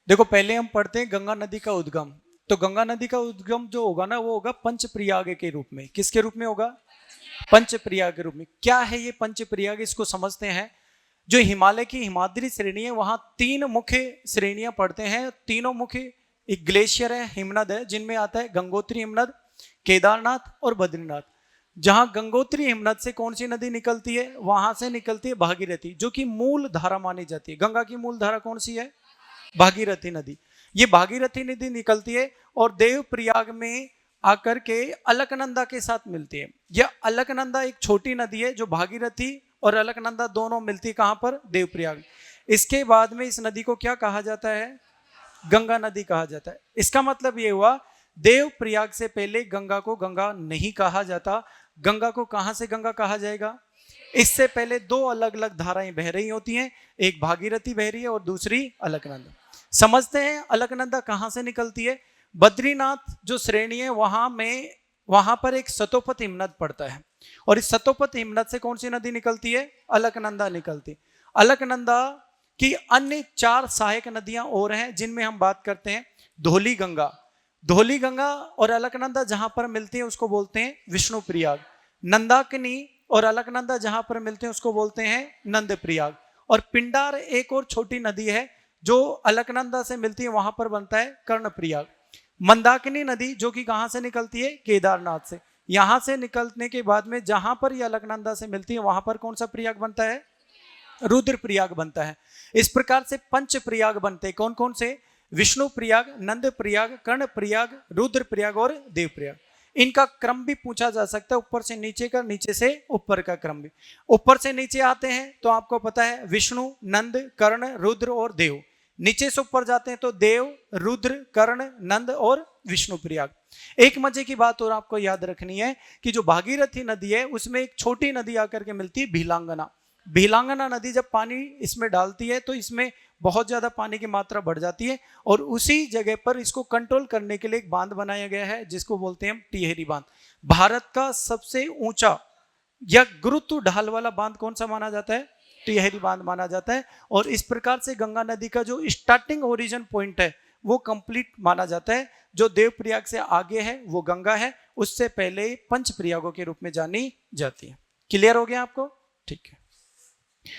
देखो पहले हम पढ़ते हैं गंगा नदी का उद्गम। तो गंगा नदी का उद्गम जो होगा ना वो होगा पंचप्रयाग के रूप में। किसके रूप में होगा? पंचप्रयाग के रूप में। क्या है ये पंचप्रयाग, इसको समझते हैं। जो हिमालय की हिमाद्री श्रेणी है वहां तीन मुख्य श्रेणियां पड़ते हैं। तीनों मुख्य एक ग्लेशियर है, हिमनद है, जिनमें आता है गंगोत्री हिमनद, केदारनाथ और बद्रीनाथ। जहां गंगोत्री हिमनद से कौन सी नदी निकलती है? वहां से निकलती है भागीरथी, जो कि मूल धारा मानी जाती है। गंगा की मूल धारा कौन सी है? भागीरथी नदी। ये भागीरथी नदी निकलती है और देवप्रयाग में आकर के अलकनंदा के साथ मिलती है। यह अलकनंदा एक छोटी नदी है जो भागीरथी और अलकनंदा दोनों मिलती है। कहां पर? देवप्रयाग। इसके बाद में इस नदी को क्या कहा जाता है? गंगा नदी कहा जाता है। इसका मतलब ये हुआ देवप्रयाग से पहले गंगा को गंगा नहीं कहा जाता। गंगा को कहां से गंगा कहा जाएगा? इससे पहले दो अलग अलग धाराएं बह रही होती हैं, एक भागीरथी बह रही है और दूसरी अलकनंदा। समझते हैं अलकनंदा कहां से निकलती है। बद्रीनाथ जो श्रेणी है वहां पर एक सतोपत हिमनद पड़ता है और इस सतोपत हिमनद से कौन सी नदी निकलती है? अलकनंदा निकलती। अलकनंदा की अन्य 4 सहायक नदियां और हैं जिनमें हम बात करते हैं धौली गंगा। धौली गंगा और अलकनंदा जहां पर मिलती है उसको बोलते हैं विष्णु प्रयाग। नंदाकिनी और अलकनंदा जहां पर मिलते हैं उसको बोलते हैं नंद प्रयाग। और पिंडार एक और छोटी नदी है जो अलकनंदा से मिलती है, वहां पर बनता है कर्णप्रयाग। मंदाकिनी नदी जो कि कहां से निकलती है? केदारनाथ से। यहां से निकलने के बाद में जहां पर यह अलकनंदा से मिलती है वहां पर कौन सा प्रयाग बनता है? रुद्रप्रयाग बनता है। इस प्रकार से पंच प्रयाग बनते हैं। कौन कौन से? विष्णु प्रयाग, नंद प्रयाग, कर्ण प्रयाग, रुद्र प्रयाग और देव प्रयाग। इनका क्रम भी पूछा जा सकता है, ऊपर से नीचे का, नीचे से ऊपर का क्रम भी। ऊपर से नीचे आते हैं तो आपको पता है विष्णु, नंद, कर्ण, रुद्र और देव। नीचे से ऊपर जाते हैं तो देव, रुद्र, कर्ण, नंद और विष्णु प्रयाग। एक मजे की बात और आपको याद रखनी है कि जो भागीरथी नदी है उसमें एक छोटी नदी आकर के मिलती है भीलांगना। भीलांगना नदी जब पानी इसमें डालती है तो इसमें बहुत ज्यादा पानी की मात्रा बढ़ जाती है और उसी जगह पर इसको कंट्रोल करने के लिए एक बांध बनाया गया है जिसको बोलते हैं टिहरी बांध। भारत का सबसे ऊंचा या गुरुत्व ढाल वाला बांध कौन सा माना जाता है? टिहरी बांध माना जाता है। और इस प्रकार से गंगा नदी का जो स्टार्टिंग ओरिजिन पॉइंट है वो कंप्लीट माना जाता है। जो देवप्रयाग से आगे है वो गंगा है, उससे पहले पंच प्रयागों के रूप में जानी जाती है। क्लियर हो गया आपको? ठीक है।